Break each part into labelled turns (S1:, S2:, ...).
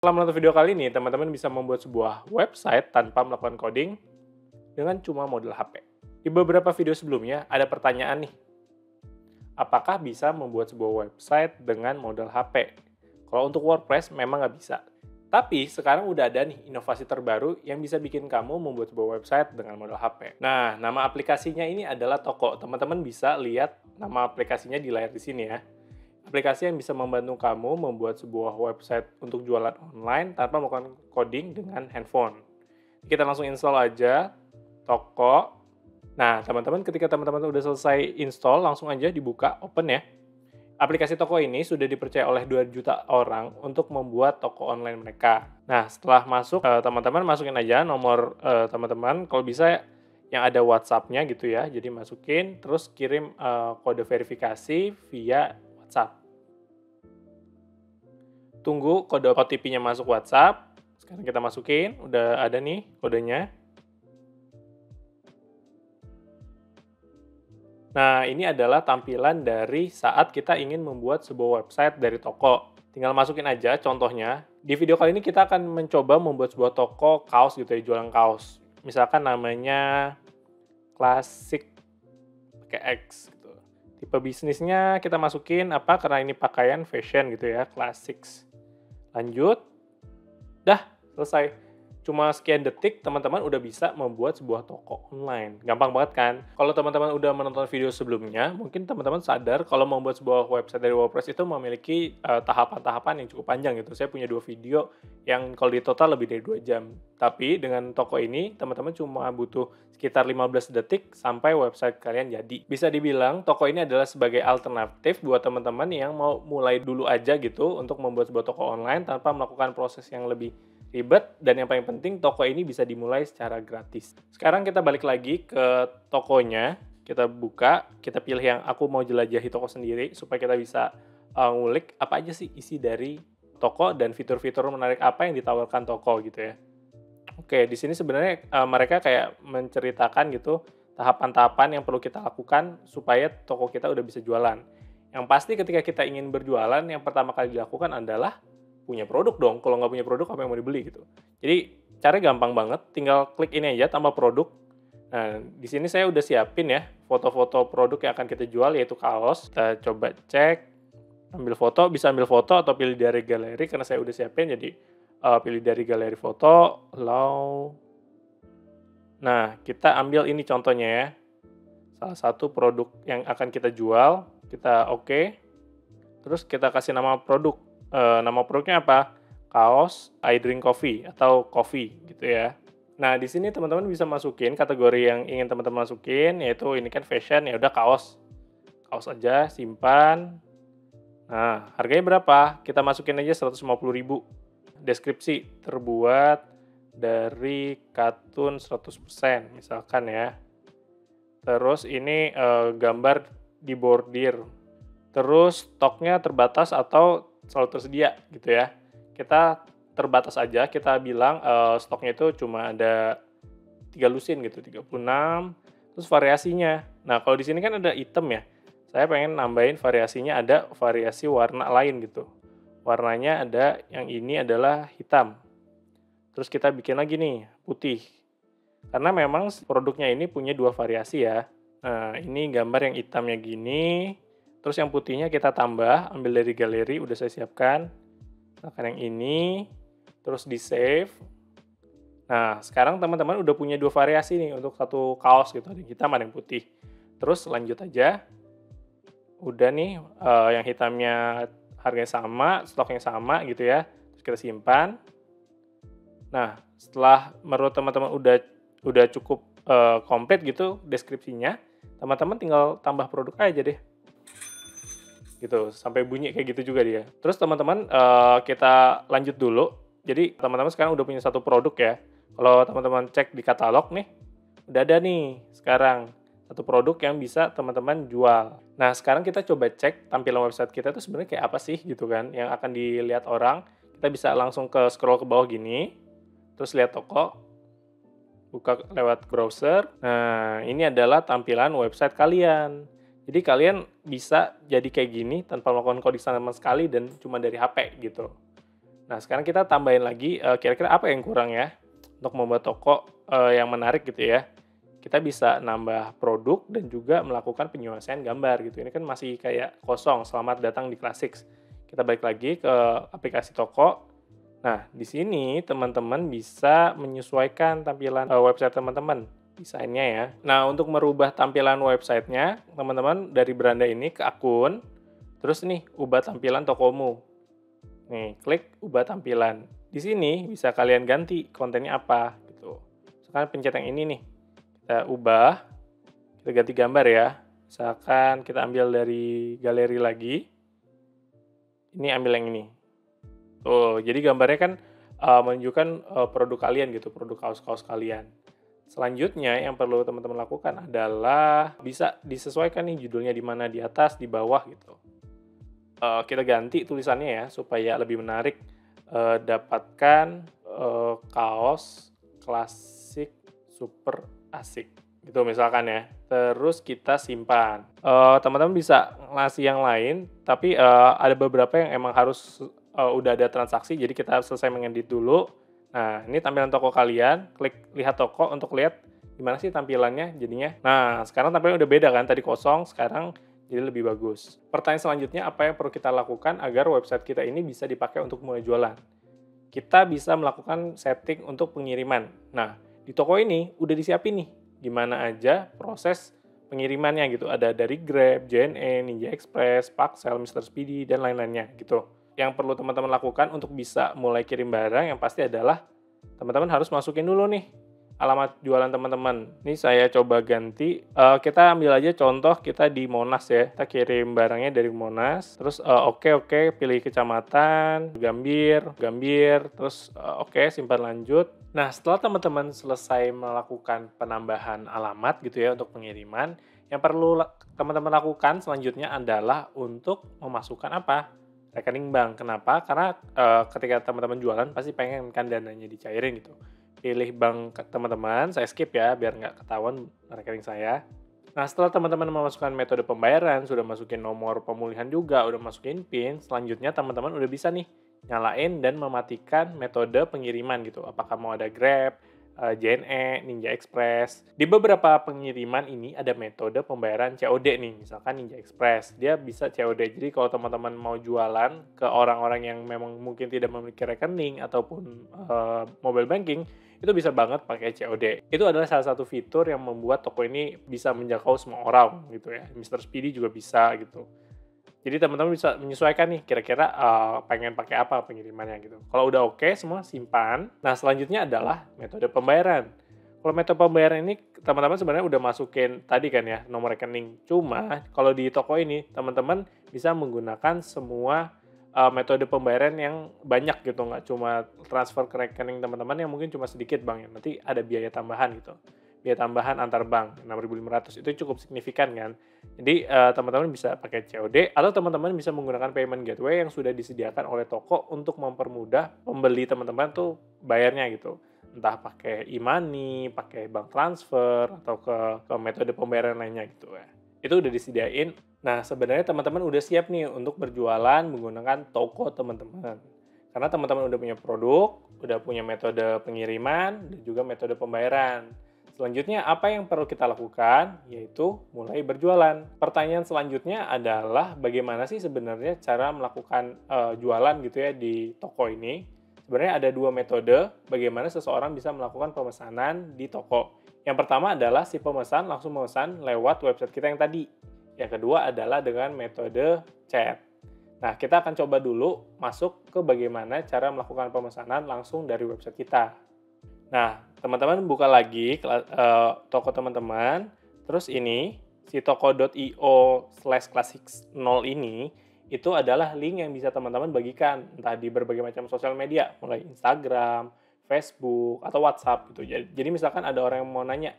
S1: Setelah menonton video kali ini, teman-teman bisa membuat sebuah website tanpa melakukan coding dengan cuma modal HP. Di beberapa video sebelumnya ada pertanyaan nih, apakah bisa membuat sebuah website dengan modal HP? Kalau untuk WordPress memang nggak bisa. Tapi sekarang udah ada nih inovasi terbaru yang bisa bikin kamu membuat sebuah website dengan modal HP. Nah, nama aplikasinya ini adalah Toko. Teman-teman bisa lihat nama aplikasinya di layar di sini ya. Aplikasi yang bisa membantu kamu membuat sebuah website untuk jualan online tanpa melakukan coding dengan handphone. Kita langsung install aja Toko. Nah, teman-teman ketika teman-teman udah selesai install, langsung aja dibuka, open ya. Aplikasi Toko ini sudah dipercaya oleh 2 juta orang untuk membuat toko online mereka. Nah, setelah masuk, teman-teman masukin aja nomor teman-teman, kalau bisa yang ada WhatsApp-nya gitu ya. Jadi masukin, terus kirim kode verifikasi via WhatsApp. Tunggu kode OTP-nya masuk WhatsApp. Sekarang kita masukin, udah ada nih kodenya. Nah, ini adalah tampilan dari saat kita ingin membuat sebuah website dari toko. Tinggal masukin aja contohnya. Di video kali ini kita akan mencoba membuat sebuah toko kaos gitu ya, jualan kaos. Misalkan namanya Classic pakai X gitu. Tipe bisnisnya kita masukin apa, karena ini pakaian fashion gitu ya, Classics. Lanjut. Dah, selesai. Cuma sekian detik, teman-teman udah bisa membuat sebuah toko online. Gampang banget kan? Kalau teman-teman udah menonton video sebelumnya, mungkin teman-teman sadar kalau membuat sebuah website dari WordPress itu memiliki tahapan-tahapan yang cukup panjang gitu. Saya punya 2 video yang kalau di total lebih dari 2 jam. Tapi dengan toko ini, teman-teman cuma butuh sekitar 15 detik sampai website kalian jadi. Bisa dibilang, toko ini adalah sebagai alternatif buat teman-teman yang mau mulai dulu aja gitu untuk membuat sebuah toko online tanpa melakukan proses yang lebih ribet, dan yang paling penting toko ini bisa dimulai secara gratis. Sekarang kita balik lagi ke tokonya, kita buka, kita pilih yang aku mau jelajahi toko sendiri supaya kita bisa ngulik apa aja sih isi dari toko dan fitur-fitur menarik apa yang ditawarkan toko gitu ya. Oke, di sini sebenarnya mereka kayak menceritakan gitu tahapan-tahapan yang perlu kita lakukan supaya toko kita udah bisa jualan. Yang pasti ketika kita ingin berjualan, yang pertama kali dilakukan adalah punya produk dong. Kalau nggak punya produk, apa yang mau dibeli gitu. Jadi caranya gampang banget, tinggal klik ini aja, tambah produk. Nah, di sini saya udah siapin ya foto-foto produk yang akan kita jual, yaitu kaos. Kita coba cek, ambil foto, bisa ambil foto atau pilih dari galeri, karena saya udah siapin, jadi pilih dari galeri foto, allow. Nah, kita ambil ini contohnya ya, salah satu produk yang akan kita jual, kita oke. Terus kita kasih nama produk. Nama produknya apa? Kaos I drink coffee atau coffee gitu ya. Nah, di sini teman-teman bisa masukin kategori yang ingin teman-teman masukin, yaitu ini kan fashion, ya udah kaos. Kaos aja, simpan. Nah, harganya berapa? Kita masukin aja 150.000. Deskripsi terbuat dari katun 100% misalkan ya. Terus ini gambar di bordir. Terus stoknya terbatas atau selalu tersedia gitu ya. Kita terbatas aja, kita bilang stoknya itu cuma ada 3 lusin gitu, 36. Terus variasinya. Nah, kalau di sini kan ada item ya. Saya pengen nambahin variasinya, ada variasi warna lain gitu. Warnanya ada, yang ini adalah hitam. Terus kita bikin lagi nih, putih. Karena memang produknya ini punya 2 variasi ya. Nah, ini gambar yang hitamnya gini. Terus yang putihnya kita tambah, ambil dari galeri, udah saya siapkan. Misalkan yang ini, terus di save. Nah, sekarang teman-teman udah punya 2 variasi nih untuk satu kaos gitu, ada yang hitam, ada yang putih. Terus lanjut aja. Udah nih, yang hitamnya harganya sama, stoknya sama gitu ya. Terus kita simpan. Nah, setelah menurut teman-teman udah cukup komplit gitu deskripsinya, teman-teman tinggal tambah produk aja deh. Gitu, sampai bunyi kayak gitu juga dia. Terus teman-teman, kita lanjut dulu. Jadi teman-teman sekarang udah punya satu produk ya. Kalau teman-teman cek di katalog nih, udah ada nih sekarang satu produk yang bisa teman-teman jual. Nah, sekarang kita coba cek tampilan website kita itu sebenarnya kayak apa sih gitu kan, yang akan dilihat orang. Kita bisa langsung scroll ke bawah gini, terus lihat toko, buka lewat browser. Nah, ini adalah tampilan website kalian. Jadi kalian bisa jadi kayak gini tanpa melakukan coding sama sekali dan cuma dari HP gitu. Nah, sekarang kita tambahin lagi, kira-kira apa yang kurang ya, untuk membuat toko, yang menarik gitu ya. Kita bisa nambah produk dan juga melakukan penyelesaian gambar gitu. Ini kan masih kayak kosong, selamat datang di Classics. Kita balik lagi ke aplikasi toko. Nah, di sini teman-teman bisa menyesuaikan tampilan, website teman-teman, desainnya ya. Nah, untuk merubah tampilan websitenya, teman-teman dari beranda ini ke akun, terus nih ubah tampilan tokomu. Nih, klik ubah tampilan. Di sini bisa kalian ganti kontennya apa gitu. Misalkan pencet yang ini nih, kita ubah, kita ganti gambar ya. Misalkan kita ambil dari galeri lagi, ini ambil yang ini. Tuh, jadi gambarnya kan menunjukkan produk kalian gitu, produk kaos-kaos kalian. Selanjutnya yang perlu teman-teman lakukan adalah bisa disesuaikan nih judulnya di mana, di atas, di bawah gitu. Kita ganti tulisannya ya supaya lebih menarik. Dapatkan kaos klasik super asik gitu misalkan ya. Terus kita simpan. Teman-teman bisa ngasih yang lain, tapi ada beberapa yang emang harus udah ada transaksi, jadi kita harus selesai mengedit dulu. Nah, ini tampilan toko kalian, klik lihat toko untuk lihat gimana sih tampilannya jadinya. Nah, sekarang tampilannya udah beda kan, tadi kosong, sekarang jadi lebih bagus. Pertanyaan selanjutnya, apa yang perlu kita lakukan agar website kita ini bisa dipakai untuk mulai jualan? Kita bisa melakukan setting untuk pengiriman. Nah, di toko ini udah disiapin nih, gimana aja proses pengirimannya gitu. Ada dari Grab, JNE, Ninja Express, Paxel, Mr. Speedy, dan lain-lainnya gitu. Yang perlu teman-teman lakukan untuk bisa mulai kirim barang yang pasti adalah teman-teman harus masukin dulu nih alamat jualan teman-teman. Ini saya coba ganti, kita ambil aja contoh kita di Monas ya, kita kirim barangnya dari Monas, terus oke, pilih kecamatan, Gambir, terus oke, simpan lanjut. Nah, setelah teman-teman selesai melakukan penambahan alamat gitu ya untuk pengiriman, yang perlu teman-teman lakukan selanjutnya adalah untuk memasukkan apa? Rekening bank. Kenapa? Karena ketika teman-teman jualan pasti pengen kan dananya dicairin gitu. Pilih bank teman-teman, saya skip ya biar nggak ketahuan rekening saya. Nah, setelah teman-teman memasukkan metode pembayaran, sudah masukin nomor pemulihan juga, udah masukin PIN, selanjutnya teman-teman udah bisa nih nyalain dan mematikan metode pengiriman gitu. Apakah mau ada Grab, JNE, Ninja Express. Di beberapa pengiriman ini ada metode pembayaran COD nih, misalkan Ninja Express. Dia bisa COD, jadi kalau teman-teman mau jualan ke orang-orang yang memang mungkin tidak memiliki rekening ataupun mobile banking, itu bisa banget pakai COD. Itu adalah salah satu fitur yang membuat toko ini bisa menjangkau semua orang gitu ya. Mr. Speedy juga bisa gitu. Jadi teman-teman bisa menyesuaikan nih kira-kira pengen pakai apa pengirimannya gitu. Kalau udah oke semua simpan. Nah, selanjutnya adalah metode pembayaran. Kalau metode pembayaran ini teman-teman sebenarnya udah masukin tadi kan ya nomor rekening. Cuma kalau di toko ini teman-teman bisa menggunakan semua metode pembayaran yang banyak gitu, nggak cuma transfer ke rekening teman-teman yang mungkin cuma sedikit bang ya. Nanti ada biaya tambahan gitu. Biaya tambahan antar bank 6.500 itu cukup signifikan kan. Jadi teman-teman bisa pakai COD atau teman-teman bisa menggunakan payment gateway yang sudah disediakan oleh toko untuk mempermudah pembeli teman-teman tuh bayarnya gitu. Entah pakai e-money, pakai bank transfer atau ke metode pembayaran lainnya gitu ya. Itu udah disediain. Nah, sebenarnya teman-teman udah siap nih untuk berjualan menggunakan toko teman-teman. Karena teman-teman udah punya produk, udah punya metode pengiriman dan juga metode pembayaran. Selanjutnya, apa yang perlu kita lakukan? Yaitu mulai berjualan. Pertanyaan selanjutnya adalah bagaimana sih sebenarnya cara melakukan jualan gitu ya di toko ini? Sebenarnya ada dua metode bagaimana seseorang bisa melakukan pemesanan di toko. Yang pertama adalah si pemesan langsung memesan lewat website kita yang tadi. Yang kedua adalah dengan metode chat. Nah, kita akan coba dulu masuk ke bagaimana cara melakukan pemesanan langsung dari website kita. Nah, teman-teman buka lagi toko teman-teman, terus ini, si toko.io/classics0 ini, itu adalah link yang bisa teman-teman bagikan, entah di berbagai macam sosial media, mulai Instagram, Facebook, atau WhatsApp gitu. Jadi misalkan ada orang yang mau nanya,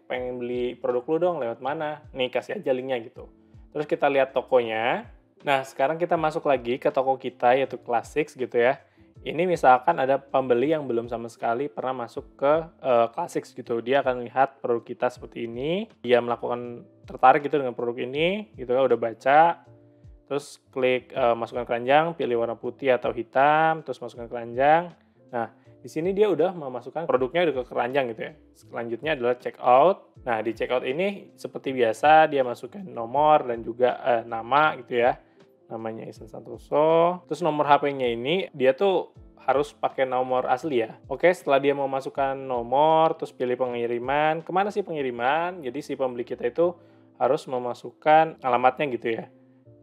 S1: pengen beli produk lu dong, lewat mana? Nih, kasih aja linknya gitu. Terus kita lihat tokonya. Nah, sekarang kita masuk lagi ke toko kita, yaitu Classics gitu ya. Ini misalkan ada pembeli yang belum sama sekali pernah masuk ke Classics gitu. Dia akan lihat produk kita seperti ini. Dia melakukan tertarik gitu dengan produk ini, gitu kan, udah baca. terus klik masukkan keranjang, pilih warna putih atau hitam, terus masukkan keranjang. Nah, di sini dia udah memasukkan produknya udah ke keranjang gitu ya. Selanjutnya adalah checkout. Nah, di checkout ini seperti biasa dia masukkan nomor dan juga nama gitu ya. Namanya Ihsan Santoso. Terus nomor HP-nya ini dia tuh harus pakai nomor asli ya. Oke, setelah dia memasukkan nomor, terus pilih pengiriman. Kemana sih pengiriman? Jadi si pembeli kita itu harus memasukkan alamatnya gitu ya.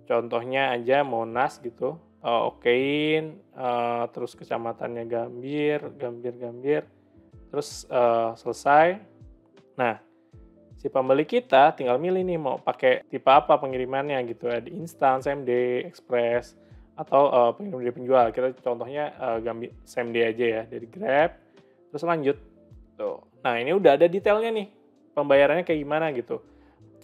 S1: Contohnya aja Monas gitu, okein, terus kecamatannya Gambir, terus selesai. Nah, si pembeli kita tinggal milih nih mau pakai tipe apa pengirimannya gitu ya, di instan, same day, express, atau pengirim dari penjual. Kita contohnya same day aja ya dari Grab, terus lanjut. Tuh. Nah, ini udah ada detailnya nih, pembayarannya kayak gimana gitu.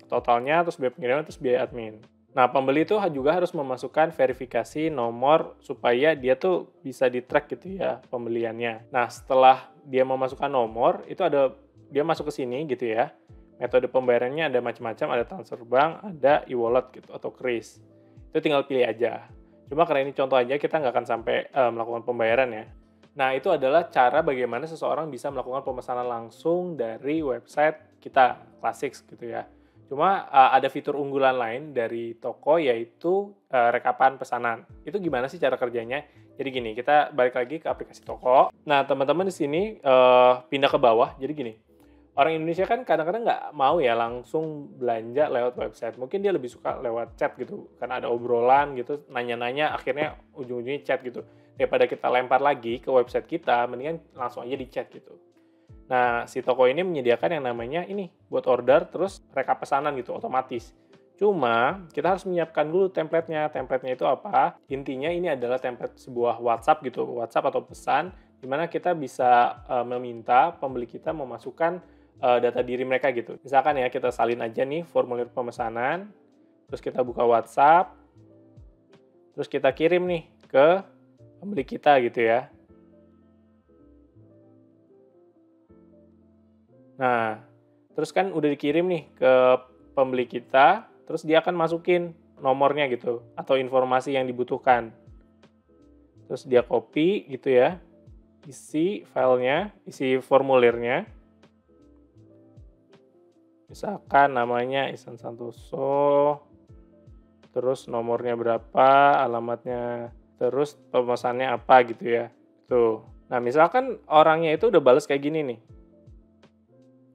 S1: Totalnya, terus biaya pengiriman, terus biaya admin. Nah, pembeli itu juga harus memasukkan verifikasi nomor supaya dia tuh bisa di-track gitu ya pembeliannya. Nah, setelah dia memasukkan nomor, itu ada dia masuk ke sini gitu ya. Metode pembayarannya ada macam-macam, ada transfer bank, ada e-wallet gitu atau kris. Itu tinggal pilih aja. Cuma karena ini contoh aja, kita nggak akan sampai melakukan pembayaran ya. Nah, itu adalah cara bagaimana seseorang bisa melakukan pemesanan langsung dari website kita, Classics gitu ya. Cuma ada fitur unggulan lain dari toko yaitu rekapan pesanan. Itu gimana sih cara kerjanya? Jadi gini, kita balik lagi ke aplikasi toko. Nah, teman-teman di sini pindah ke bawah. Jadi gini, orang Indonesia kan kadang-kadang nggak mau ya langsung belanja lewat website. Mungkin dia lebih suka lewat chat gitu. Karena ada obrolan gitu, nanya-nanya, akhirnya ujung-ujungnya chat gitu. Daripada kita lempar lagi ke website kita, mendingan langsung aja di chat gitu. Nah, si toko ini menyediakan yang namanya ini, buat order, terus rekap pesanan gitu, otomatis. Cuma, kita harus menyiapkan dulu template-nya. Template-nya itu apa? Intinya ini adalah template sebuah WhatsApp gitu, WhatsApp atau pesan, di mana kita bisa meminta pembeli kita memasukkan data diri mereka gitu. Misalkan ya, kita salin aja nih formulir pemesanan, terus kita buka WhatsApp, terus kita kirim nih ke pembeli kita gitu ya. Nah, terus kan udah dikirim nih ke pembeli kita, terus dia akan masukin nomornya gitu, atau informasi yang dibutuhkan. Terus dia copy gitu ya, isi filenya, isi formulirnya. Misalkan namanya Ihsan Santoso, terus nomornya berapa, alamatnya, terus pemesannya apa gitu ya. Tuh. Nah, misalkan orangnya itu udah bales kayak gini nih.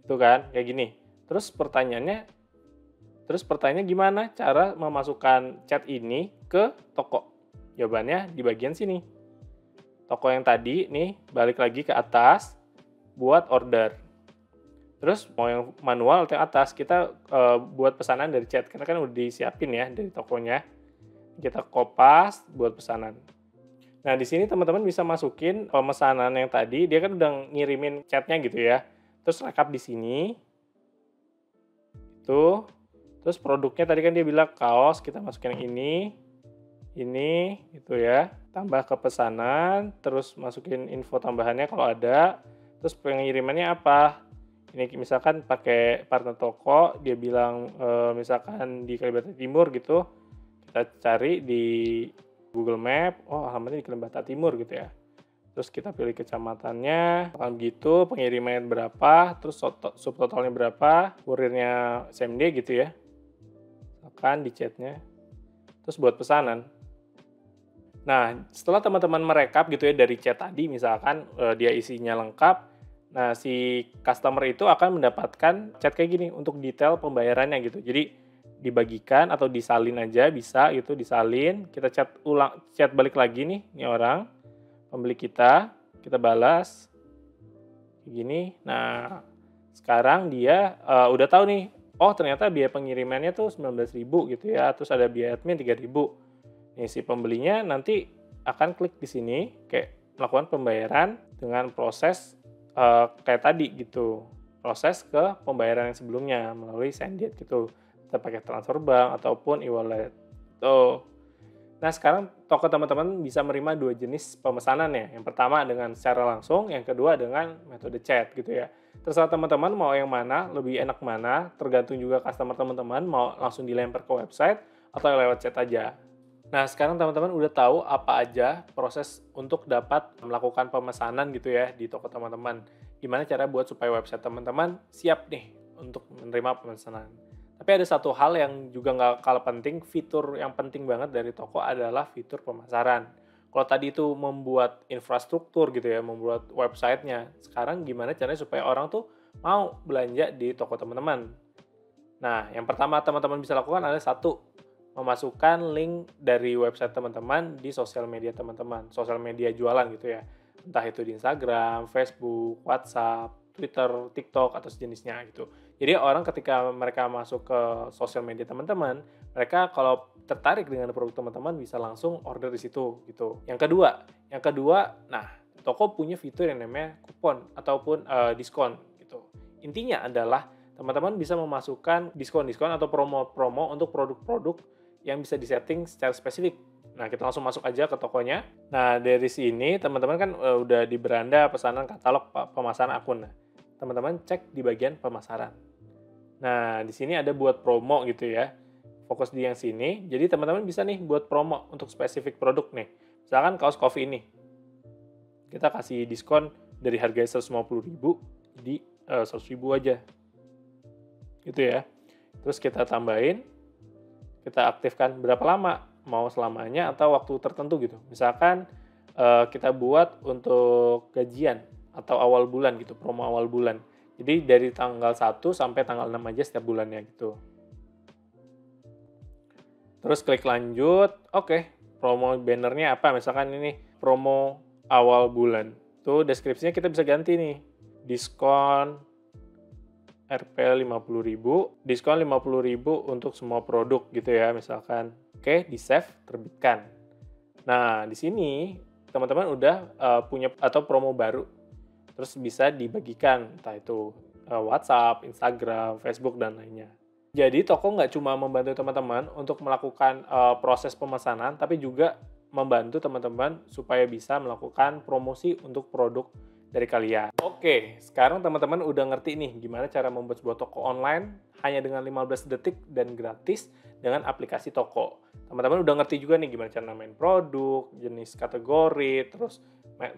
S1: Itu kan, kayak gini. Terus pertanyaannya gimana cara memasukkan chat ini ke toko? Jawabannya di bagian sini. Toko yang tadi nih, balik lagi ke atas, buat order. Terus mau yang manual atau yang atas, kita buat pesanan dari chat. Karena kan udah disiapin ya dari tokonya. Kita kopas buat pesanan. Nah, di sini teman-teman bisa masukin pemesanan yang tadi, dia kan udah ngirimin chatnya gitu ya. Terus rekap di sini. Tuh. Terus produknya tadi kan dia bilang kaos, kita masukin yang ini, gitu ya. Tambah ke pesanan, terus masukin info tambahannya kalau ada. Terus pengirimannya apa? Ini misalkan pakai partner toko, dia bilang misalkan di Kalibata Timur gitu. Kita cari di Google Map, oh alamatnya di Kalibata Timur gitu ya. Terus kita pilih kecamatannya, akan begitu, pengiriman berapa, terus subtotalnya berapa, kurirnya same day gitu ya. Akan di chatnya. Terus buat pesanan. Nah, setelah teman-teman merekap gitu ya dari chat tadi, misalkan dia isinya lengkap, nah si customer itu akan mendapatkan chat kayak gini untuk detail pembayarannya gitu. Jadi dibagikan atau disalin aja bisa gitu, disalin, kita chat balik lagi nih orang. Pembeli kita balas kayak gini. Nah, sekarang dia udah tahu nih, oh ternyata biaya pengirimannya tuh 19.000 gitu ya, terus ada biaya admin 3.000. Nih si pembelinya nanti akan klik di sini kayak melakukan pembayaran dengan proses kayak tadi gitu. Proses ke pembayaran yang sebelumnya melalui Sendit gitu. Kita pakai transfer bank ataupun e-wallet. Tuh. Nah, sekarang toko teman-teman bisa menerima 2 jenis pemesanan ya. Yang pertama dengan secara langsung, yang kedua dengan metode chat gitu ya. Terserah teman-teman mau yang mana, lebih enak mana, tergantung juga customer teman-teman mau langsung dilempar ke website atau lewat chat aja. Nah, sekarang teman-teman udah tahu apa aja proses untuk dapat melakukan pemesanan gitu ya di toko teman-teman. Gimana cara buat supaya website teman-teman siap nih untuk menerima pemesanan. Tapi ada satu hal yang juga nggak kalah penting, fitur yang penting banget dari toko adalah fitur pemasaran. Kalau tadi itu membuat infrastruktur gitu ya, membuat websitenya, sekarang gimana caranya supaya orang tuh mau belanja di toko teman-teman. Nah, yang pertama teman-teman bisa lakukan adalah satu, memasukkan link dari website teman-teman di sosial media teman-teman, sosial media jualan gitu ya. Entah itu di Instagram, Facebook, WhatsApp, Twitter, TikTok, atau sejenisnya gitu. Jadi orang ketika mereka masuk ke sosial media teman-teman, mereka kalau tertarik dengan produk teman-teman bisa langsung order di situ gitu. Yang kedua, nah toko punya fitur yang namanya kupon ataupun diskon gitu. Intinya adalah teman-teman bisa memasukkan diskon-diskon atau promo-promo untuk produk-produk yang bisa disetting secara spesifik. Nah, kita langsung masuk aja ke tokonya. Nah, dari sini teman-teman kan udah di beranda pesanan katalog pemasaran akun. Nah, teman-teman cek di bagian pemasaran. Nah, di sini ada buat promo gitu ya. Fokus di yang sini. Jadi teman-teman bisa nih buat promo untuk spesifik produk nih. Misalkan kaos coffee ini. Kita kasih diskon dari harga 150.000 jadi 100.000 aja. Gitu ya. Terus kita tambahin, kita aktifkan berapa lama, mau selamanya atau waktu tertentu gitu. Misalkan kita buat untuk gajian atau awal bulan gitu, promo awal bulan. Jadi dari tanggal 1 sampai tanggal 6 aja setiap bulannya gitu. Terus klik lanjut, oke, promo bannernya apa, misalkan ini promo awal bulan. Tuh deskripsinya kita bisa ganti nih, diskon Rp 50.000, diskon 50.000 untuk semua produk gitu ya misalkan. Oke, di save, terbitkan. Nah, di sini teman-teman udah punya atau promo baru. Terus bisa dibagikan, entah itu WhatsApp, Instagram, Facebook, dan lainnya. Jadi toko nggak cuma membantu teman-teman untuk melakukan proses pemesanan, tapi juga membantu teman-teman supaya bisa melakukan promosi untuk produk dari kalian. Oke, sekarang teman-teman udah ngerti nih gimana cara membuat sebuah toko online hanya dengan 15 detik dan gratis dengan aplikasi toko. Teman-teman udah ngerti juga nih gimana cara namain produk, jenis kategori, terus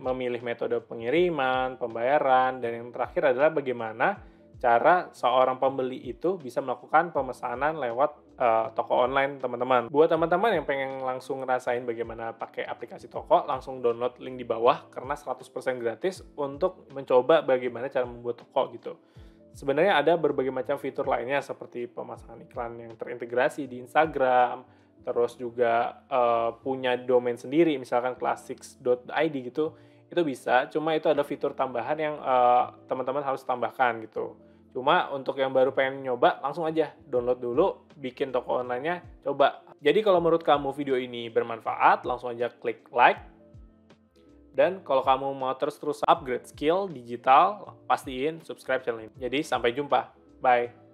S1: memilih metode pengiriman, pembayaran, dan yang terakhir adalah bagaimana cara seorang pembeli itu bisa melakukan pemesanan lewat toko online teman-teman. Buat teman-teman yang pengen langsung ngerasain bagaimana pakai aplikasi toko, langsung download link di bawah karena 100% gratis untuk mencoba bagaimana cara membuat toko gitu. Sebenarnya ada berbagai macam fitur lainnya seperti pemasangan iklan yang terintegrasi di Instagram, terus juga punya domain sendiri misalkan classics.id gitu. Itu bisa, cuma itu ada fitur tambahan yang teman-teman harus tambahkan gitu. Cuma untuk yang baru pengen nyoba, langsung aja download dulu, bikin toko online-nya, coba. Jadi kalau menurut kamu video ini bermanfaat, langsung aja klik like. Dan kalau kamu mau terus-terus upgrade skill digital, pastiin subscribe channel ini. Jadi sampai jumpa. Bye.